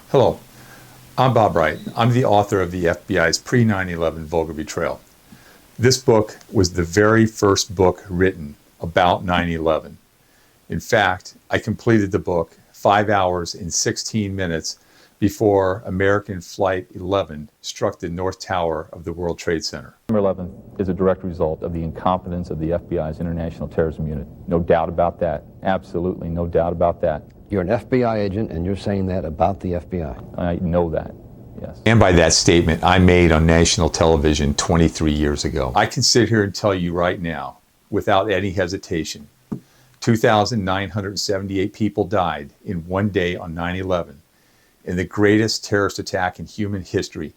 Hello, I'm Bob Wright. I'm the author of the FBI's pre-9/11 Vulgar Betrayal. This book was the very first book written about 9/11. In fact, I completed the book 5 hours and 16 minutes before American Flight 11 struck the North Tower of the World Trade Center. September 11th is a direct result of the incompetence of the FBI's International Terrorism Unit. No doubt about that. Absolutely no doubt about that. You're an FBI agent, and you're saying that about the FBI. I know that, yes. And by that statement I made on national television 23 years ago. I can sit here and tell you right now, without any hesitation, 2,978 people died in one day on 9/11, in the greatest terrorist attack in human history,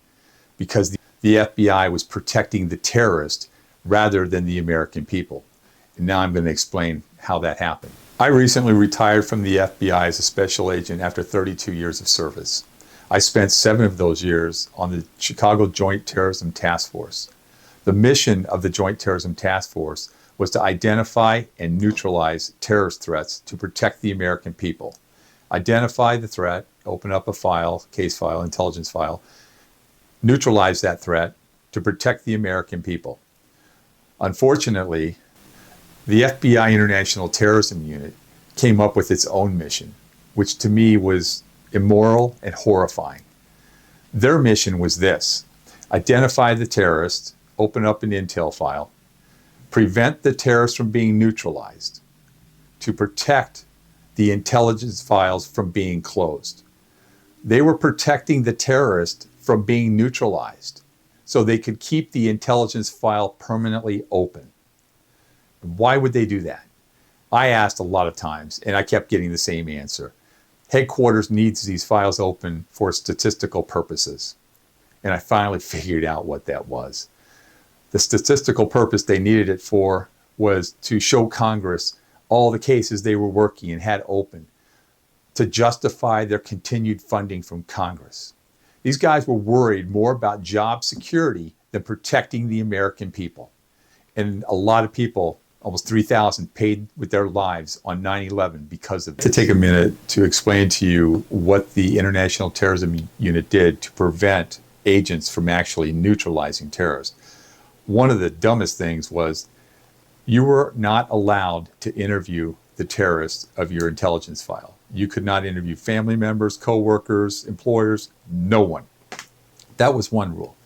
because the FBI was protecting the terrorist rather than the American people. And now I'm going to explain how that happened. I recently retired from the FBI as a special agent after 32 years of service. I spent 7 of those years on the Chicago Joint Terrorism Task Force. The mission of the Joint Terrorism Task Force was to identify and neutralize terrorist threats to protect the American people. Identify the threat, open up a file, case file, intelligence file, neutralize that threat to protect the American people. Unfortunately, the FBI International Terrorism Unit came up with its own mission, which to me was immoral and horrifying. Their mission was this: identify the terrorist, open up an intel file, prevent the terrorist from being neutralized, to protect the intelligence files from being closed. They were protecting the terrorist from being neutralized so they could keep the intelligence file permanently open. Why would they do that? I asked a lot of times, and I kept getting the same answer. Headquarters needs these files open for statistical purposes. And I finally figured out what that was. The statistical purpose they needed it for was to show Congress all the cases they were working and had open, to justify their continued funding from Congress. These guys were worried more about job security than protecting the American people. And a lot of people, almost 3,000, paid with their lives on 9/11 because of this. To take a minute to explain to you what the International Terrorism Unit did to prevent agents from actually neutralizing terrorists. One of the dumbest things was you were not allowed to interview the terrorists of your intelligence file. You could not interview family members, co-workers, employers, no one. That was one rule.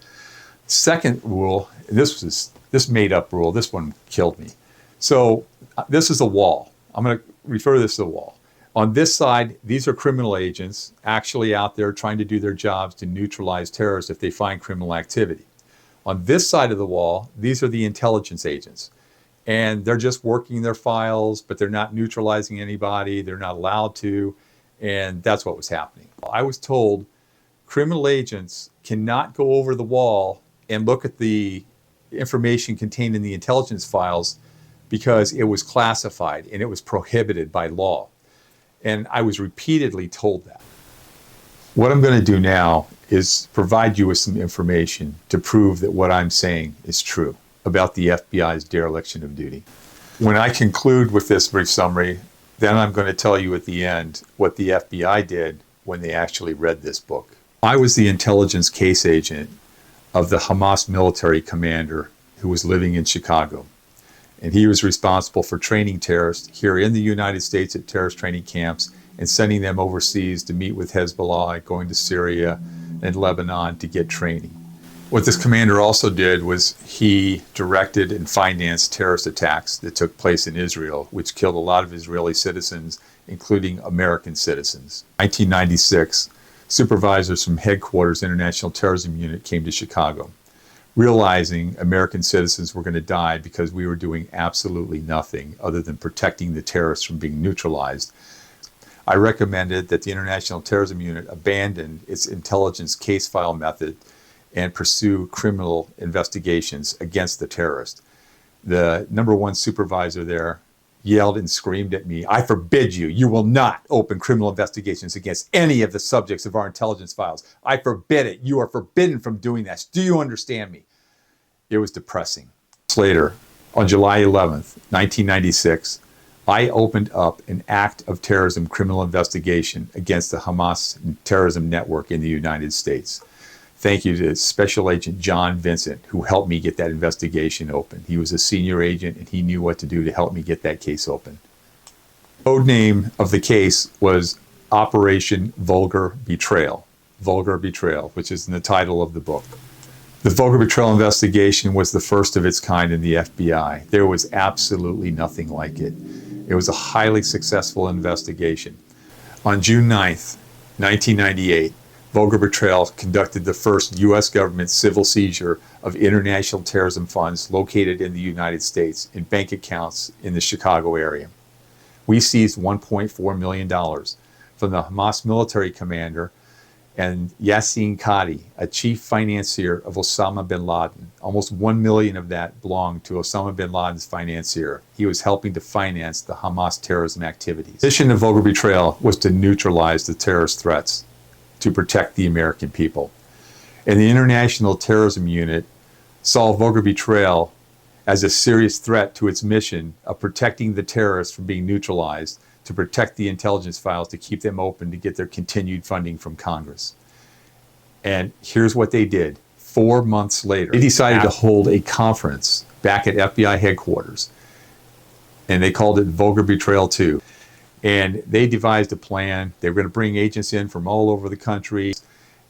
Second rule, this made up rule, this one killed me. So this is a wall. I'm going to refer to this as a wall. On this side, these are criminal agents actually out there trying to do their jobs to neutralize terrorists if they find criminal activity. On this side of the wall, these are the intelligence agents. And they're just working their files, but they're not neutralizing anybody. They're not allowed to. And that's what was happening. I was told criminal agents cannot go over the wall and look at the information contained in the intelligence files because it was classified and it was prohibited by law. And I was repeatedly told that. What I'm going to do now is provide you with some information to prove that what I'm saying is true about the FBI's dereliction of duty. When I conclude with this brief summary, then I'm going to tell you at the end what the FBI did when they actually read this book. I was the intelligence case agent of the Hamas military commander who was living in Chicago. And he was responsible for training terrorists here in the United States at terrorist training camps and sending them overseas to meet with Hezbollah, going to Syria and Lebanon to get training. What this commander also did was he directed and financed terrorist attacks that took place in Israel, which killed a lot of Israeli citizens, including American citizens. In 1996, supervisors from Headquarters International Terrorism Unit came to Chicago, realizing American citizens were going to die because we were doing absolutely nothing other than protecting the terrorists from being neutralized. I recommended that the International Terrorism Unit abandon its intelligence case file method and pursue criminal investigations against the terrorist. The number one supervisor there yelled and screamed at me, "I forbid you. You will not open criminal investigations against any of the subjects of our intelligence files. I forbid it. You are forbidden from doing that. Do you understand me?" It was depressing. Later, on July 11th, 1996, I opened up an act of terrorism criminal investigation against the Hamas terrorism network in the United States. Thank you to Special Agent John Vincent, who helped me get that investigation open. He was a senior agent, and he knew what to do to help me get that case open. The code name of the case was Operation Vulgar Betrayal. Vulgar Betrayal, which is in the title of the book. The Vulgar Betrayal investigation was the first of its kind in the FBI. There was absolutely nothing like it. It was a highly successful investigation. On June 9th, 1998, Vulgar Betrayal conducted the first U.S. government civil seizure of international terrorism funds located in the United States in bank accounts in the Chicago area. We seized $1.4 million from the Hamas military commander and Yassin Qadi, a chief financier of Osama bin Laden. Almost $1 million of that belonged to Osama bin Laden's financier. He was helping to finance the Hamas terrorism activities. The mission of Vulgar Betrayal was to neutralize the terrorist threats, to protect the American people. And the International Terrorism Unit saw Vulgar Betrayal as a serious threat to its mission of protecting the terrorists from being neutralized, to protect the intelligence files, to keep them open, to get their continued funding from Congress. And here's what they did. 4 months later, they decided to hold a conference back at FBI headquarters, and they called it Vulgar Betrayal 2. And they devised a plan. They were going to bring agents in from all over the country.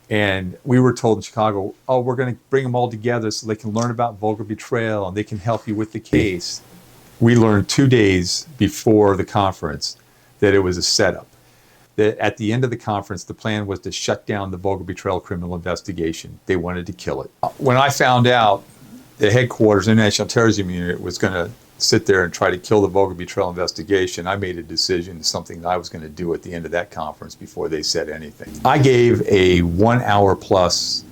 And we were told in Chicago, oh, we're going to bring them all together so they can learn about Vulgar Betrayal and they can help you with the case. We learned 2 days before the conference that it was a setup. That at the end of the conference, the plan was to shut down the Vulgar Betrayal criminal investigation. They wanted to kill it. When I found out the headquarters, International Terrorism Unit, was going to sit there and try to kill the Vulgar Betrayal investigation, I made a decision, something that I was going to do at the end of that conference before they said anything. I gave a 1 hour plus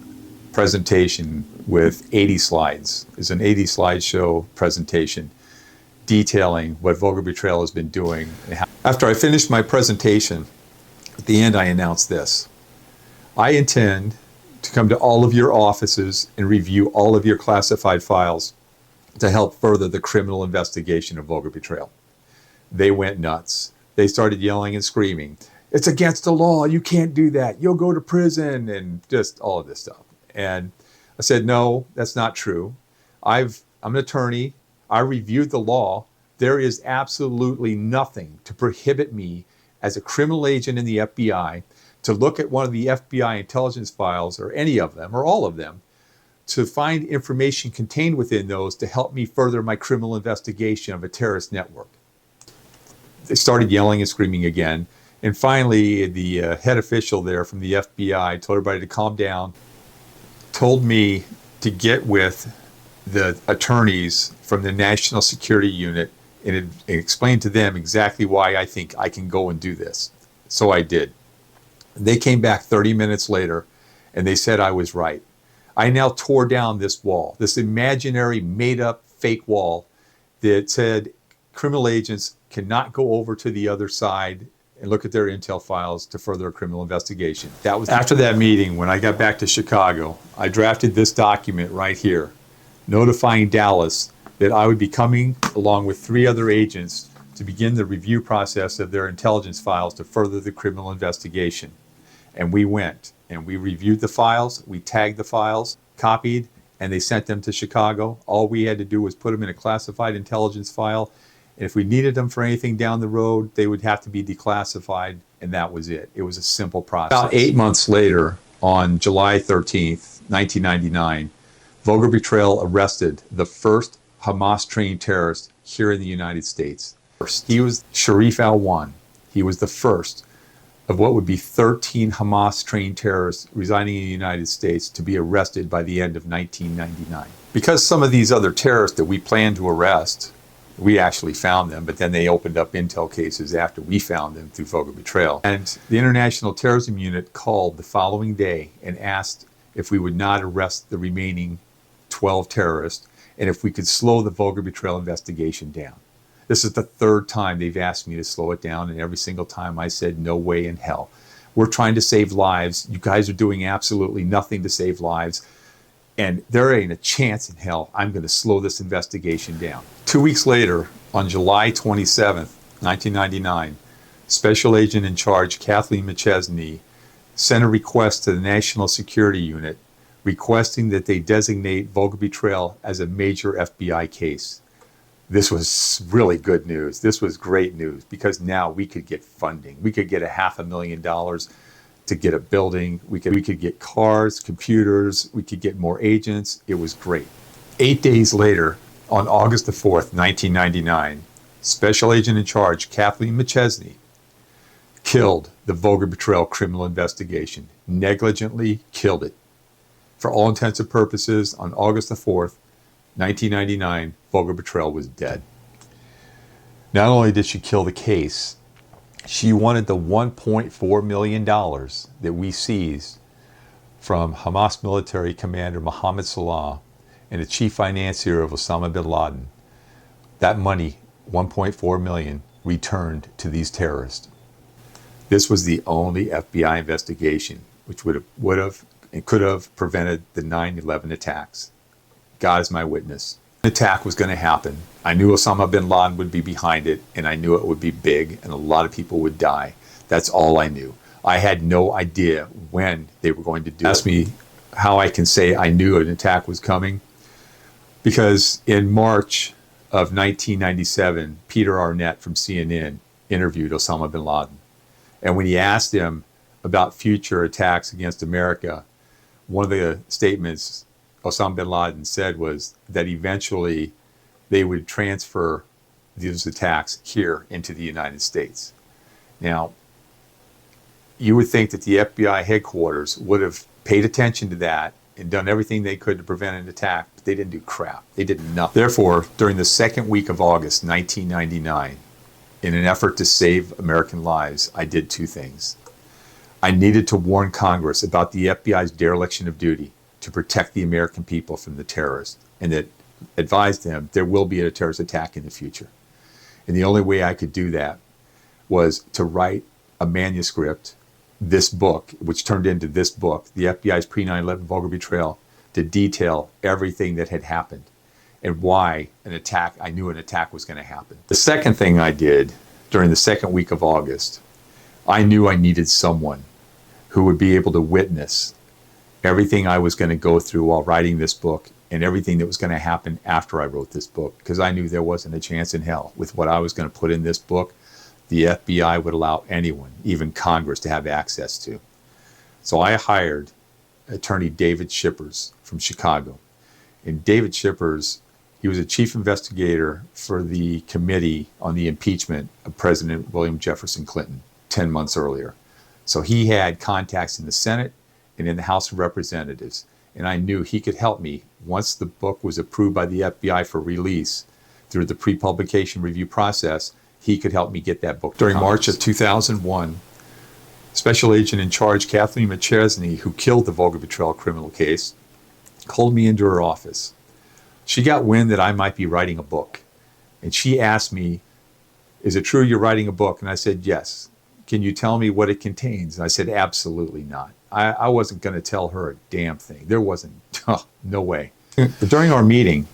presentation with 80 slides. It's an 80 slideshow presentation detailing what Vulgar Betrayal has been doing. After I finished my presentation, at the end I announced this: I intend to come to all of your offices and review all of your classified files to help further the criminal investigation of Vulgar Betrayal. They went nuts. They started yelling and screaming, "It's against the law, you can't do that, you'll go to prison," and just all of this stuff. And I said, no, that's not true. I'm an attorney. I reviewed the law. There is absolutely nothing to prohibit me as a criminal agent in the FBI to look at one of the FBI intelligence files, or any of them, or all of them, to find information contained within those to help me further my criminal investigation of a terrorist network. They started yelling and screaming again. And finally, the head official there from the FBI told everybody to calm down, told me to get with the attorneys from the National Security Unit and explain to them exactly why I think I can go and do this. So I did. They came back 30 minutes later and they said I was right. I now tore down this wall, this imaginary, made-up, fake wall that said criminal agents cannot go over to the other side and look at their intel files to further a criminal investigation. That was after that meeting. When I got back to Chicago, I drafted this document right here, notifying Dallas that I would be coming along with 3 other agents to begin the review process of their intelligence files to further the criminal investigation. And we went and we reviewed the files, we tagged the files, copied, and they sent them to Chicago. All we had to do was put them in a classified intelligence file. And if we needed them for anything down the road, they would have to be declassified, and that was it. It was a simple process. About 8 months later, on July 13th, 1999, Vulgar Betrayal arrested the first Hamas-trained terrorist here in the United States. He was Sharif al-Wan. He was the first of what would be 13 Hamas-trained terrorists residing in the United States to be arrested by the end of 1999. Because some of these other terrorists that we planned to arrest, we actually found them, but then they opened up intel cases after we found them through Vulgar Betrayal. And the International Terrorism Unit called the following day and asked if we would not arrest the remaining 12 terrorists and if we could slow the Vulgar Betrayal investigation down. This is the 3rd time they've asked me to slow it down, and every single time I said, no way in hell. We're trying to save lives. You guys are doing absolutely nothing to save lives. And there ain't a chance in hell I'm going to slow this investigation down. 2 weeks later, on July 27th, 1999, Special Agent in Charge Kathleen McChesney sent a request to the National Security Unit requesting that they designate Vulgar Betrayal as a major FBI case. This was really good news. This was great news because now we could get funding. We could get $500,000 to get a building. We could get cars, computers. We could get more agents. It was great. 8 days later, on August the 4th, 1999, Special Agent in Charge Kathleen McChesney killed the Vulgar Betrayal criminal investigation, negligently killed it. For all intents and purposes, on August the 4th, 1999, Vulgar Betrayal was dead. Not only did she kill the case, she wanted the $1.4 million that we seized from Hamas military commander Mohammed Salah and the chief financier of Osama bin Laden. That money, $1.4 million, returned to these terrorists. This was the only FBI investigation which would have and could have prevented the 9/11 attacks. God is my witness. The attack was going to happen. I knew Osama bin Laden would be behind it, and I knew it would be big, and a lot of people would die. That's all I knew. I had no idea when they were going to do it. Ask me how I can say I knew an attack was coming. Because in March of 1997, Peter Arnett from CNN interviewed Osama bin Laden. And when he asked him about future attacks against America, one of the statements Osama bin Laden said was that eventually they would transfer these attacks here into the United States. Now, you would think that the FBI headquarters would have paid attention to that and done everything they could to prevent an attack, but they didn't do crap. They did nothing. Therefore, during the second week of August 1999, in an effort to save American lives, I did two things. I needed to warn Congress about the FBI's dereliction of duty to protect the American people from the terrorists, and that advised them there will be a terrorist attack in the future. And the only way I could do that was to write a manuscript, this book, which turned into this book, the FBI's pre-9/11 Vulgar Betrayal, to detail everything that had happened and why I knew an attack was going to happen. The second thing I did during the second week of August, I knew I needed someone who would be able to witness everything I was going to go through while writing this book and everything that was going to happen after I wrote this book, because I knew there wasn't a chance in hell with what I was going to put in this book the FBI would allow anyone, even Congress, to have access to. So I hired attorney David Shippers from Chicago. And David Shippers, he was a chief investigator for the committee on the impeachment of President William Jefferson Clinton 10 months earlier. So he had contacts in the Senate and in the House of Representatives. And I knew he could help me once the book was approved by the FBI for release through the pre-publication review process. He could help me get that book. During March of 2001, Special Agent in Charge Kathleen McChesney, who killed the Vulgar Betrayal criminal case, called me into her office. She got wind that I might be writing a book. And she asked me, "Is it true you're writing a book?" And I said, "Yes. Can you tell me what it contains?" And I said, "Absolutely not." I wasn't going to tell her a damn thing. There wasn't, no way. But during our meeting,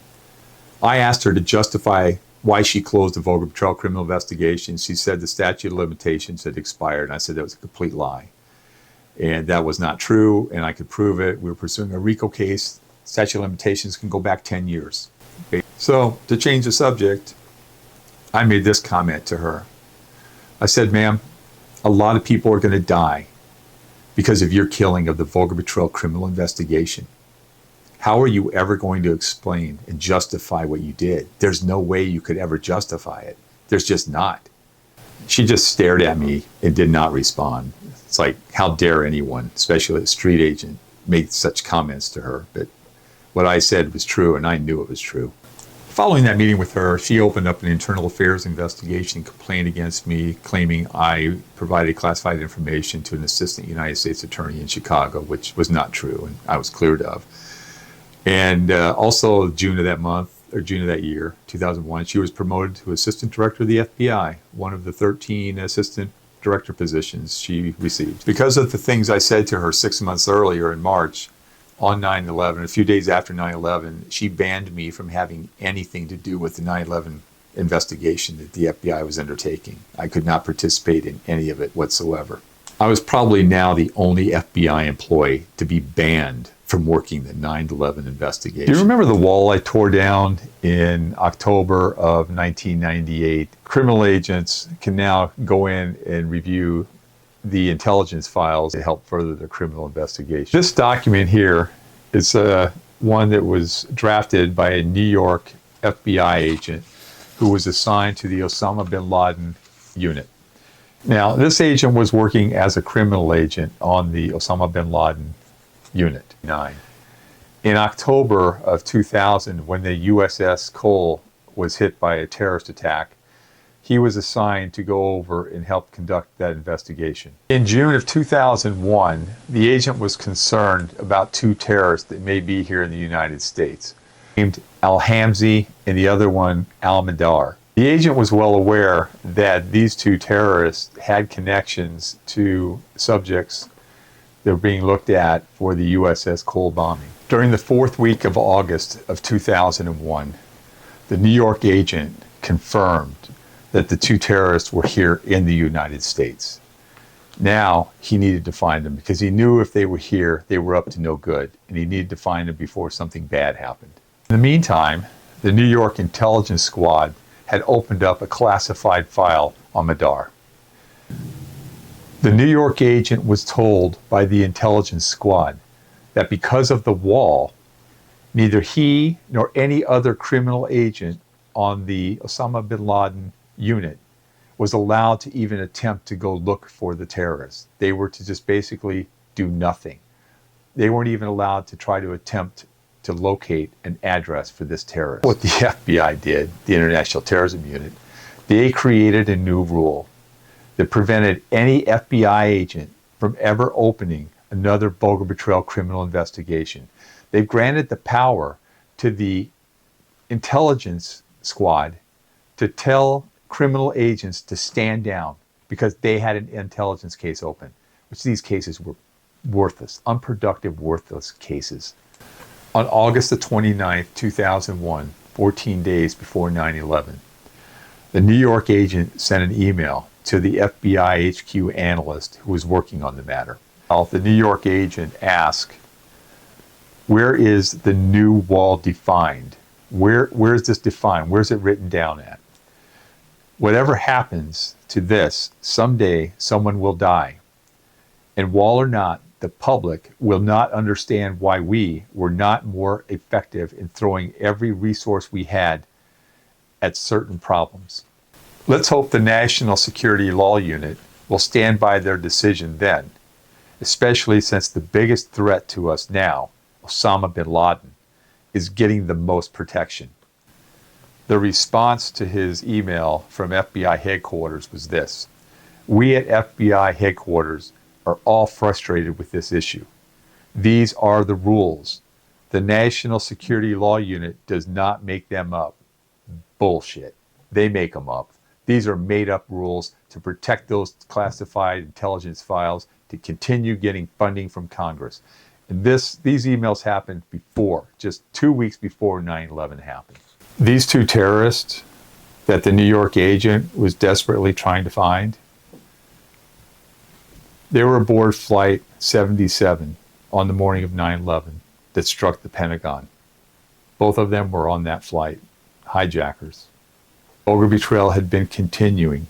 I asked her to justify why she closed the Vulgar Betrayal criminal investigation. She said the statute of limitations had expired. And I said that was a complete lie. And that was not true, and I could prove it. We were pursuing a RICO case. Statute of limitations can go back 10 years. So, to change the subject, I made this comment to her. I said, "Ma'am, a lot of people are going to die because of your killing of the Vulgar Betrayal criminal investigation. How are you ever going to explain and justify what you did? There's no way you could ever justify it. There's just not." She just stared at me and did not respond. It's like, how dare anyone, especially a street agent, make such comments to her? But what I said was true, and I knew it was true. Following that meeting with her, she opened up an internal affairs investigation complaint against me, claiming I provided classified information to an assistant United States attorney in Chicago, which was not true, and I was cleared of. And also June of that year, 2001, she was promoted to assistant director of the FBI, one of the 13 assistant director positions she received. Because of the things I said to her 6 months earlier in March on 9/11, a few days after 9/11, she banned me from having anything to do with the 9/11 investigation that the FBI was undertaking. I could not participate in any of it whatsoever. I was probably now the only FBI employee to be banned from working the 9/11 investigation. Do you remember the wall I tore down in October of 1998? Criminal agents can now go in and review the intelligence files to help further their criminal investigation. This document here is one that was drafted by a New York FBI agent who was assigned to the Osama bin Laden unit. Now, this agent was working as a criminal agent on the Osama bin Laden unit 9. In October of 2000, when the USS Cole was hit by a terrorist attack, he was assigned to go over and help conduct that investigation. In June of 2001, the agent was concerned about 2 terrorists that may be here in the United States, named Al-Hamzi and the other one Al-Madar. The agent was well aware that these 2 terrorists had connections to subjects that were being looked at for the USS Cole bombing. During the 4th week of August of 2001, the New York agent confirmed that the 2 terrorists were here in the United States. Now he needed to find them because he knew if they were here, they were up to no good, and he needed to find them before something bad happened. In the meantime, the New York intelligence squad had opened up a classified file on Madar. The New York agent was told by the intelligence squad that because of the wall, neither he nor any other criminal agent on the Osama bin Laden unit was allowed to even attempt to go look for the terrorists. They were to just basically do nothing. They weren't even allowed to try to attempt to locate an address for this terrorist. What the FBI did, the International Terrorism Unit, they created a new rule that prevented any FBI agent from ever opening another Vulgar Betrayal criminal investigation. They've granted the power to the intelligence squad to tell criminal agents to stand down because they had an intelligence case open, which these cases were worthless, unproductive, worthless cases. On August the 29th, 2001, 14 days before 9/11, the New York agent sent an email to the FBI HQ analyst who was working on the matter. The New York agent asked, where is the new wall defined? Where is this defined? Where's it written down at? Whatever happens to this, someday someone will die. And wall or not, the public will not understand why we were not more effective in throwing every resource we had at certain problems. Let's hope the National Security Law Unit will stand by their decision then, especially since the biggest threat to us now, Osama bin Laden, is getting the most protection. The response to his email from FBI headquarters was this: we at FBI headquarters are all frustrated with this issue. These are the rules. The National Security Law Unit does not make them up. Bullshit. They make them up. These are made up rules to protect those classified intelligence files to continue getting funding from Congress. And these emails happened before, just 2 weeks before 9/11 happened. These 2 terrorists that the New York agent was desperately trying to find, they were aboard Flight 77 on the morning of 9/11 that struck the Pentagon. Both of them were on that flight, hijackers. Vulgar Betrayal had been continuing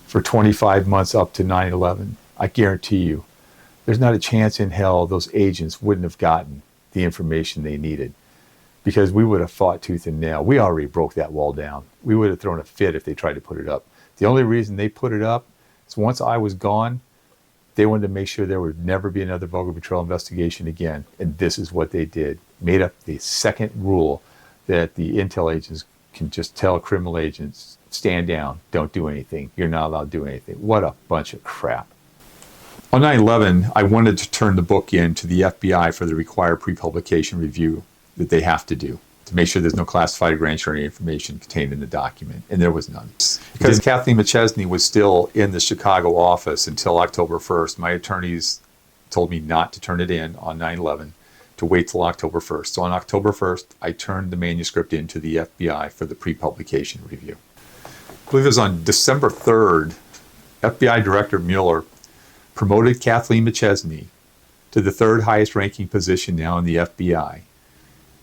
for 25 months up to 9/11. I guarantee you, there's not a chance in hell those agents wouldn't have gotten the information they needed, because we would have fought tooth and nail. We already broke that wall down. We would have thrown a fit if they tried to put it up. The only reason they put it up is once I was gone, they wanted to make sure there would never be another Vulgar Betrayal investigation again. And this is what they did. Made up the second rule that the intel agents can just tell criminal agents, stand down, don't do anything. You're not allowed to do anything. What a bunch of crap. On 9/11, I wanted to turn the book in to the FBI for the required pre-publication review that they have to do to make sure there's no classified grand jury information contained in the document, and there was none. Because Kathleen McChesney was still in the Chicago office until October 1st, my attorneys told me not to turn it in on 9/11, to wait till October 1st. So on October 1st, I turned the manuscript into the FBI for the pre-publication review. I believe it was on December 3rd, FBI Director Mueller promoted Kathleen McChesney to the third highest ranking position now in the FBI,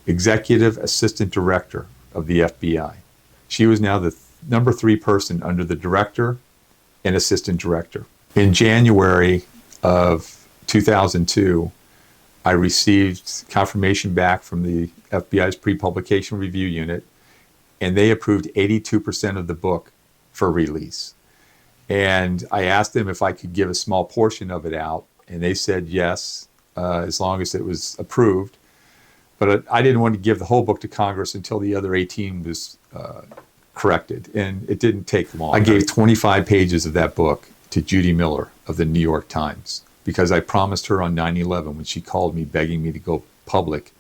Executive Assistant Director of the FBI. She was now the number 3 person under the Director and Assistant Director. In January of 2002, I received confirmation back from the FBI's pre-publication review unit, and they approved 82% of the book for release. And I asked them if I could give a small portion of it out, and they said yes, as long as it was approved. But I didn't want to give the whole book to Congress until the other 18 was corrected, and it didn't take long. I gave 25 pages of that book to Judy Miller of the New York Times, because I promised her on 9/11 when she called me begging me to go public.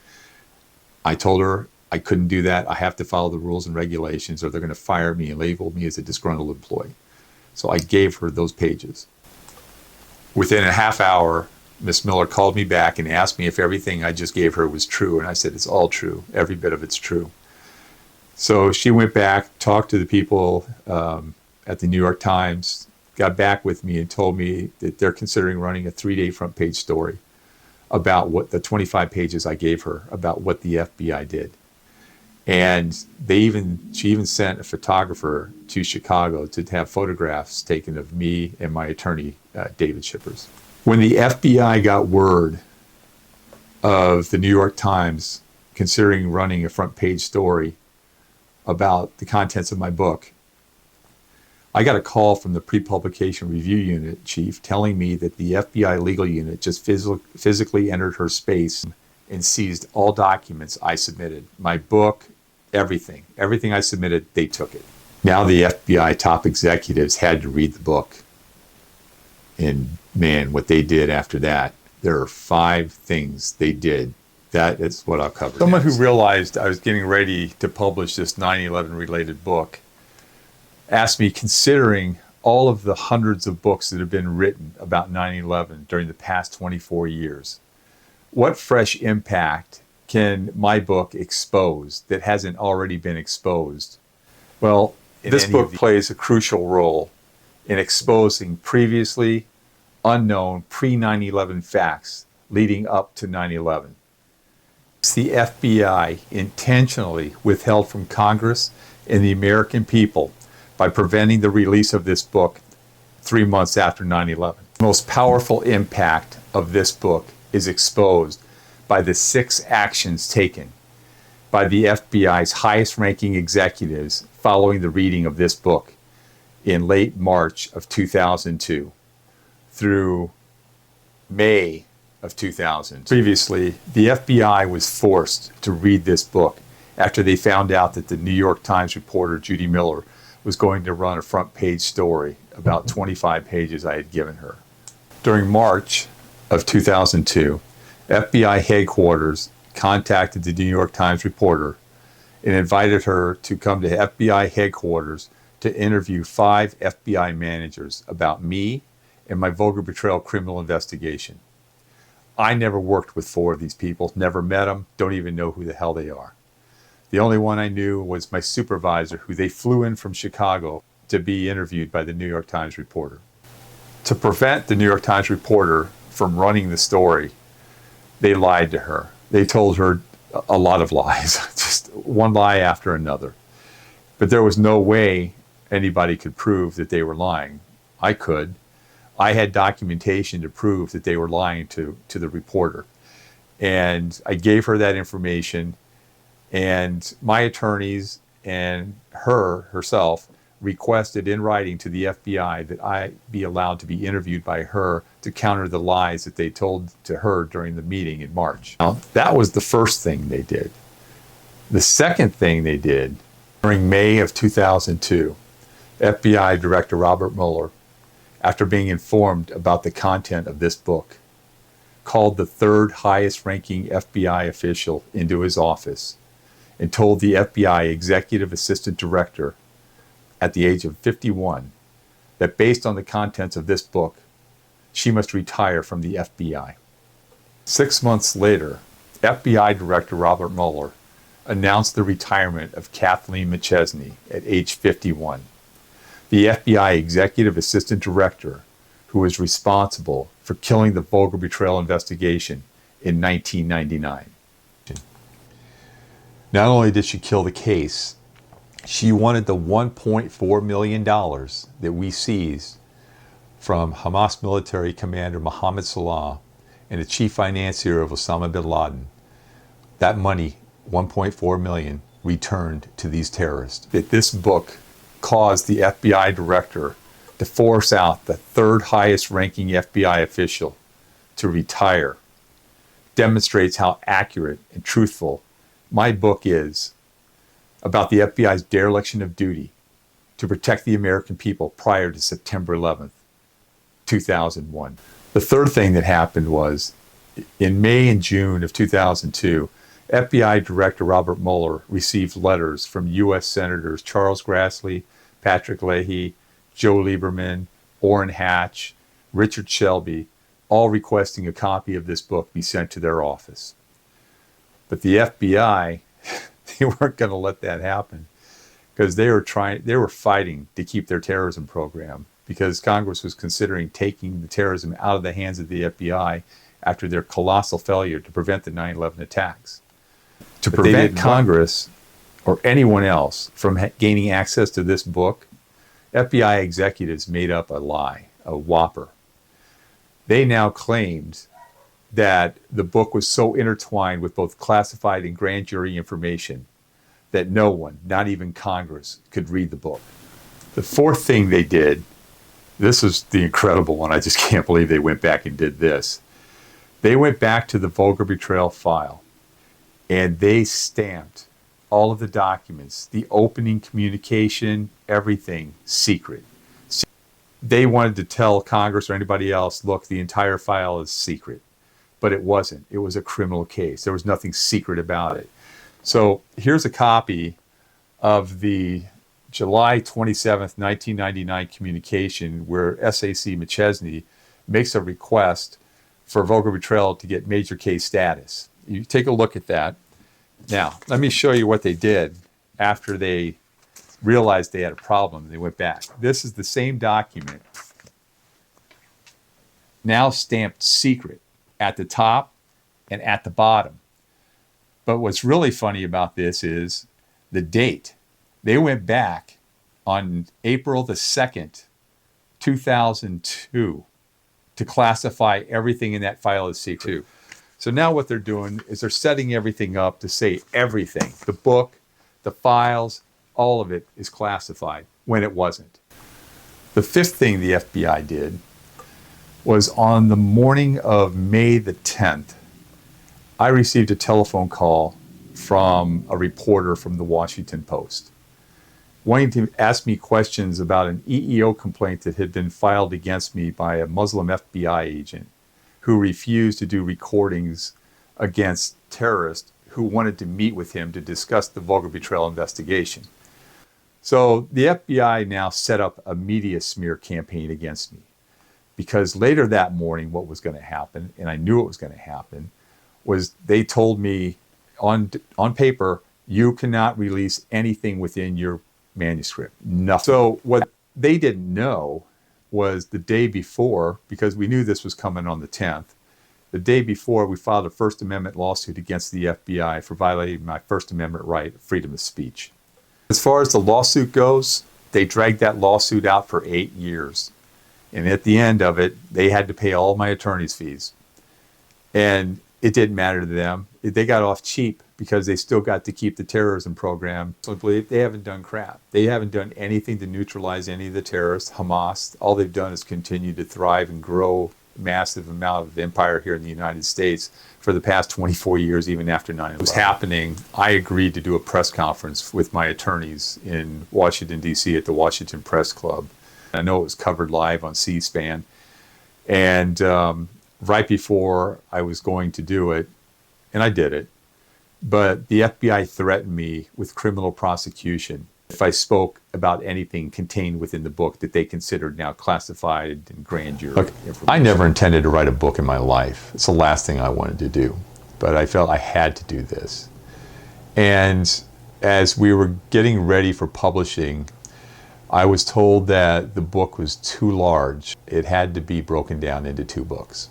I told her I couldn't do that. I have to follow the rules and regulations or they're going to fire me and label me as a disgruntled employee. So I gave her those pages. Within a half hour, Miss Miller called me back and asked me if everything I just gave her was true. And I said, it's all true. Every bit of it's true. So she went back, talked to the people at the New York Times, got back with me and told me that they're considering running a 3-day front page story about what the 25 pages I gave her about what the FBI did. And she even sent a photographer to Chicago to have photographs taken of me and my attorney, David Shippers. When the FBI got word of the New York Times considering running a front page story about the contents of my book, I got a call from the pre-publication review unit chief telling me that the FBI legal unit just physically entered her space and seized all documents I submitted. My book, everything I submitted, they took it. Now the FBI top executives had to read the book. And man, what they did after that, there are 5 things they did. That is what I'll cover. Someone who realized I was getting ready to publish this 9/11 related book asked me, considering all of the hundreds of books that have been written about 9/11 during the past 24 years, what fresh impact can my book expose that hasn't already been exposed? Well, this book plays a crucial role in exposing previously unknown pre-9/11 facts leading up to 9/11. The FBI intentionally withheld from Congress and the American people by preventing the release of this book 3 months after 9/11. The most powerful impact of this book is exposed by the 6 actions taken by the FBI's highest-ranking executives following the reading of this book in late March of 2002 through May of 2000. Previously, the FBI was forced to read this book after they found out that the New York Times reporter Judy Miller was going to run a front page story about 25 pages I had given her. During March of 2002, FBI headquarters contacted the New York Times reporter and invited her to come to FBI headquarters to interview 5 FBI managers about me and my Vulgar Betrayal criminal investigation. I never worked with 4 of these people, never met them, don't even know who the hell they are. The only one I knew was my supervisor, who they flew in from Chicago to be interviewed by the New York Times reporter. To prevent the New York Times reporter from running the story, they lied to her. They told her a lot of lies, just one lie after another. But there was no way anybody could prove that they were lying. I could. I had documentation to prove that they were lying to the reporter. And I gave her that information, and my attorneys and herself requested in writing to the FBI that I be allowed to be interviewed by her to counter the lies that they told to her during the meeting in March. Now, that was the first thing they did. The second thing they did, during May of 2002, FBI Director Robert Mueller, after being informed about the content of this book, called the 3rd highest ranking FBI official into his office and told the FBI Executive Assistant Director at the age of 51 that based on the contents of this book, she must retire from the FBI. 6 months later, FBI Director Robert Mueller announced the retirement of Kathleen McChesney at age 51, the FBI Executive Assistant Director who was responsible for killing the Vulgar Betrayal investigation in 1999. Not only did she kill the case, she wanted the $1.4 million that we seized from Hamas military commander Mohammed Salah and the chief financier of Osama bin Laden. That money, $1.4 million, returned to these terrorists. That this book caused the FBI director to force out the third highest ranking FBI official to retire demonstrates how accurate and truthful my book is about the FBI's dereliction of duty to protect the American people prior to September 11th, 2001. The third thing that happened was in May and June of 2002, FBI Director Robert Mueller received letters from U.S. Senators Charles Grassley, Patrick Leahy, Joe Lieberman, Orrin Hatch, Richard Shelby, all requesting a copy of this book be sent to their office. But the FBI, they weren't going to let that happen because they were fighting to keep their terrorism program because Congress was considering taking the terrorism out of the hands of the FBI after their colossal failure to prevent the 9/11 attacks. To prevent Congress or anyone else from gaining access to this book, FBI executives made up a lie, a whopper. They now claimed that the book was so intertwined with both classified and grand jury information that no one, not even Congress, could read the book. The fourth thing they did, this is the incredible one, I just can't believe they went back and did this. They went back to the Vulgar Betrayal file and they stamped all of the documents, the opening communication, everything secret. They wanted to tell Congress or anybody else, look, the entire file is secret. But it wasn't. It was a criminal case. There was nothing secret about it. So here's a copy of the July 27th, 1999 communication where SAC McChesney makes a request for Vulgar Betrayal to get major case status. You take a look at that. Now, let me show you what they did after they realized they had a problem. They went back. This is the same document, now stamped secret at the top and at the bottom. But what's really funny about this is the date. They went back on April the 2nd, 2002 to classify everything in that file as secret. So now what they're doing is they're setting everything up to say everything, the book, the files, all of it is classified when it wasn't. The fifth thing the FBI did was on the morning of May the 10th, I received a telephone call from a reporter from the Washington Post, wanting to ask me questions about an EEO complaint that had been filed against me by a Muslim FBI agent who refused to do recordings against terrorists who wanted to meet with him to discuss the Vulgar Betrayal investigation. So the FBI now set up a media smear campaign against me because later that morning what was going to happen, and I knew it was going to happen, was they told me on paper, you cannot release anything within your manuscript. Nothing. So what they didn't know was the day before, because we knew this was coming on the 10th, the day before we filed a First Amendment lawsuit against the FBI for violating my First Amendment right of freedom of speech. As far as the lawsuit goes, they dragged that lawsuit out for 8 years. And at the end of it, they had to pay all my attorney's fees. And it didn't matter to them. They got off cheap because they still got to keep the terrorism program. Simply, they haven't done crap. They haven't done anything to neutralize any of the terrorists, Hamas. All they've done is continue to thrive and grow massive amount of empire here in the United States for the past 24 years, even after 9/11. It was happening. I agreed to do a press conference with my attorneys in Washington, D.C. at the Washington Press Club. I know it was covered live on C-SPAN. And right before I was going to do it, and I did it, but the FBI threatened me with criminal prosecution if I spoke about anything contained within the book that they considered now classified and grand jury. Look, I never intended to write a book in my life. It's the last thing I wanted to do. but I felt I had to do this. And as we were getting ready for publishing, I was told that the book was too large. It had to be broken down into 2 books.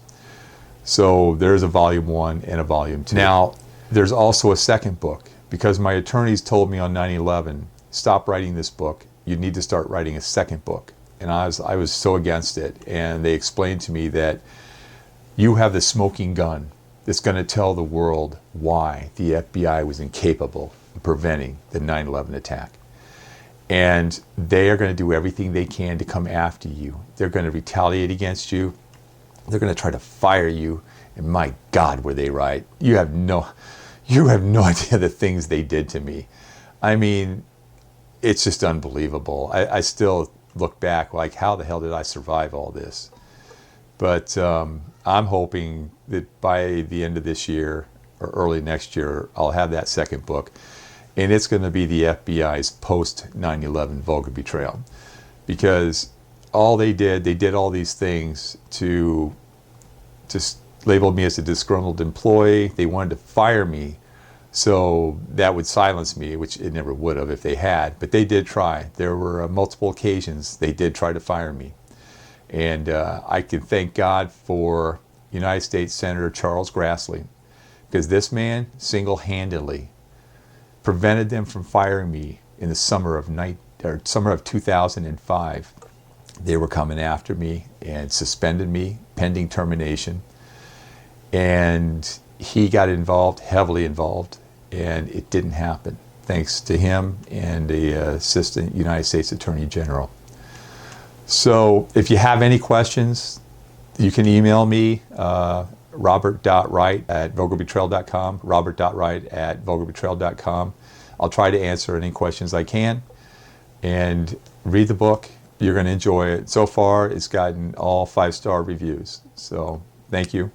So there's a volume 1 and a volume 2. Now, there's also a second book, because my attorneys told me on 9/11, stop writing this book. You need to start writing a second book. And I was so against it. And they explained to me that you have the smoking gun that's going to tell the world why the FBI was incapable of preventing the 9/11 attack. And they are going to do everything they can to come after you. They're going to retaliate against you. They're going to try to fire you. And my God, were they right. You have no idea the things they did to me. I mean, it's just unbelievable. I still look back like, how the hell did I survive all this? But I'm hoping that by the end of this year or early next year, I'll have that second book. And it's going to be the FBI's post 9/11 Vulgar Betrayal. Because all they did all these things to just label me as a disgruntled employee. They wanted to fire me, so that would silence me, which it never would have if they had. But they did try. There were multiple occasions they did try to fire me. And I can thank God for United States Senator Charles Grassley, because this man single-handedly prevented them from firing me in the summer of 2005. They were coming after me and suspended me pending termination. And he got involved, heavily involved, and it didn't happen, thanks to him and the Assistant United States Attorney General. So if you have any questions, you can email me, robert.wright@vulgarbetrayal.com, robert.wright@vulgarbetrayal.com. I'll try to answer any questions I can. And read the book. You're going to enjoy it. So far, it's gotten all 5-star reviews. So thank you.